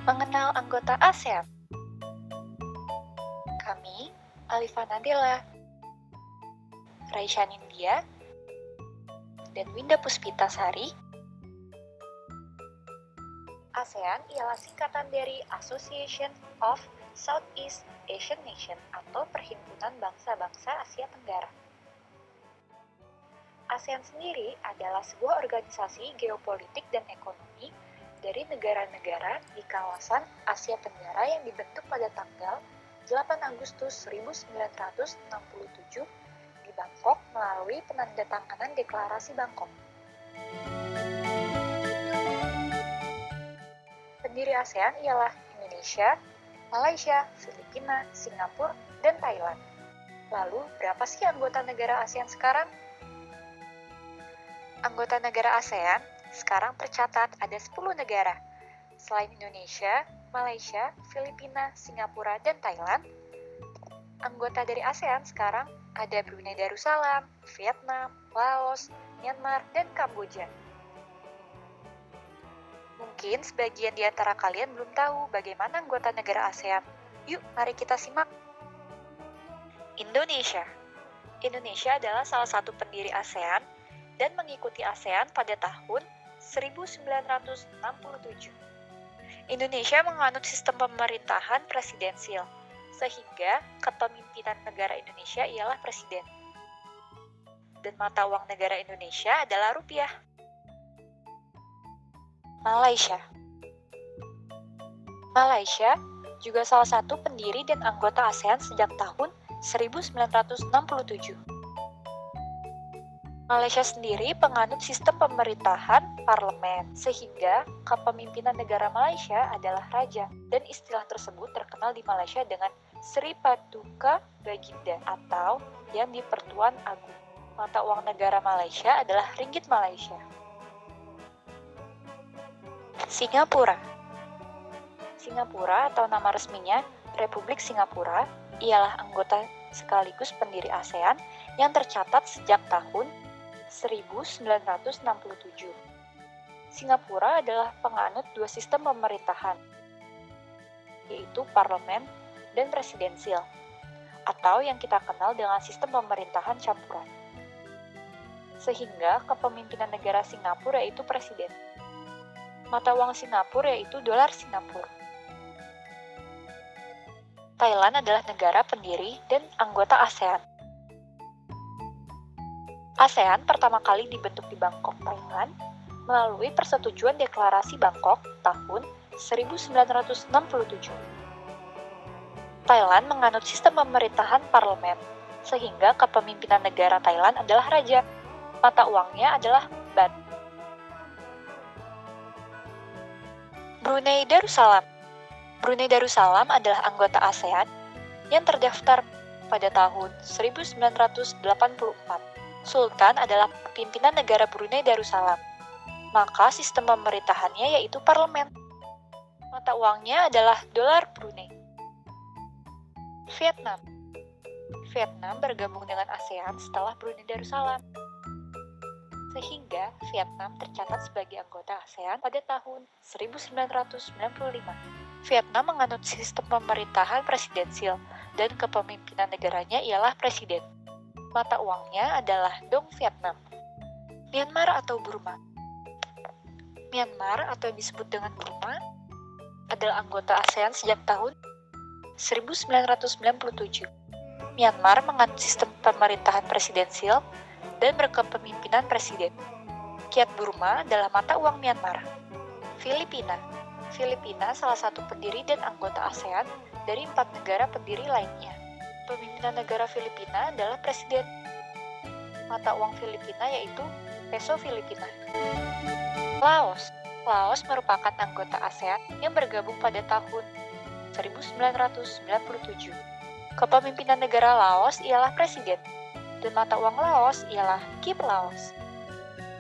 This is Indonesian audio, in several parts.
Mengenal anggota ASEAN. Kami, Alifa Nabila, Raisya Nindya, dan Winda Puspitasari. ASEAN ialah singkatan dari Association of Southeast Asian Nations atau Perhimpunan Bangsa-Bangsa Asia Tenggara. ASEAN sendiri adalah sebuah organisasi geopolitik dan ekonomi dari negara-negara di kawasan Asia Tenggara yang dibentuk pada tanggal 8 Agustus 1967 di Bangkok melalui penandatanganan Deklarasi Bangkok. Pendiri ASEAN ialah Indonesia, Malaysia, Filipina, Singapura, dan Thailand. Lalu, berapa sih anggota negara ASEAN sekarang? Anggota negara ASEAN sekarang tercatat ada 10 negara. Selain Indonesia, Malaysia, Filipina, Singapura, dan Thailand, anggota dari ASEAN sekarang ada Brunei Darussalam, Vietnam, Laos, Myanmar, dan Kamboja. Mungkin sebagian di antara kalian belum tahu bagaimana anggota negara ASEAN. Yuk, mari kita simak. Indonesia. Indonesia adalah salah satu pendiri ASEAN dan mengikuti ASEAN pada tahun 1967. Indonesia menganut sistem pemerintahan presidensial, sehingga kepemimpinan negara Indonesia ialah presiden. Dan mata uang negara Indonesia adalah rupiah. Malaysia. Malaysia juga salah satu pendiri dan anggota ASEAN sejak tahun 1967. Malaysia sendiri penganut sistem pemerintahan parlemen, sehingga kepemimpinan negara Malaysia adalah raja, dan istilah tersebut terkenal di Malaysia dengan Sri Paduka Baginda atau yang di-Pertuan Agung. Mata uang negara Malaysia adalah ringgit Malaysia. Singapura. Singapura atau nama resminya Republik Singapura ialah anggota sekaligus pendiri ASEAN yang tercatat sejak tahun 1967. Singapura adalah penganut dua sistem pemerintahan, yaitu parlemen dan presidensial, atau yang kita kenal dengan sistem pemerintahan campuran. Sehingga kepemimpinan negara Singapura yaitu presiden. Mata uang Singapura yaitu dolar Singapura. Thailand adalah negara pendiri dan anggota ASEAN. ASEAN pertama kali dibentuk di Bangkok, Thailand, melalui persetujuan Deklarasi Bangkok tahun 1967. Thailand menganut sistem pemerintahan parlemen, sehingga kepemimpinan negara Thailand adalah raja. Mata uangnya adalah baht. Brunei Darussalam. Brunei Darussalam adalah anggota ASEAN yang terdaftar pada tahun 1984. Sultan adalah pimpinan negara Brunei Darussalam. Maka sistem pemerintahannya yaitu parlemen. Mata uangnya adalah dolar Brunei. Vietnam. Vietnam bergabung dengan ASEAN setelah Brunei Darussalam. Sehingga Vietnam tercatat sebagai anggota ASEAN pada tahun 1995. Vietnam menganut sistem pemerintahan presidensial dan kepemimpinan negaranya ialah presiden. Mata uangnya adalah dong Vietnam. Myanmar atau Burma. Myanmar atau yang disebut dengan Burma adalah anggota ASEAN sejak tahun 1997. Myanmar menganut sistem pemerintahan presidensial dan berkepemimpinan presiden. Kyat Burma adalah mata uang Myanmar. Filipina. Filipina salah satu pendiri dan anggota ASEAN dari 4 negara pendiri lainnya. Pemimpinan negara Filipina adalah presiden. Mata uang Filipina yaitu peso Filipina. Laos. Laos merupakan anggota ASEAN yang bergabung pada tahun 1997. Kepemimpinan negara Laos ialah presiden, dan mata uang Laos ialah Kip Laos.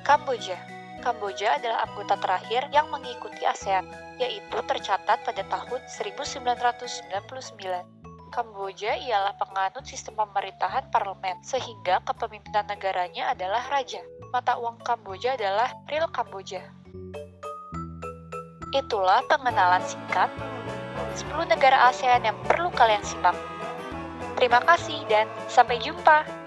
Kamboja. Kamboja adalah anggota terakhir yang mengikuti ASEAN, yaitu tercatat pada tahun 1999. Kamboja ialah penganut sistem pemerintahan parlemen, sehingga kepemimpinan negaranya adalah raja. Mata uang Kamboja adalah Riel Kamboja. Itulah pengenalan singkat 10 negara ASEAN yang perlu kalian simak. Terima kasih dan sampai jumpa.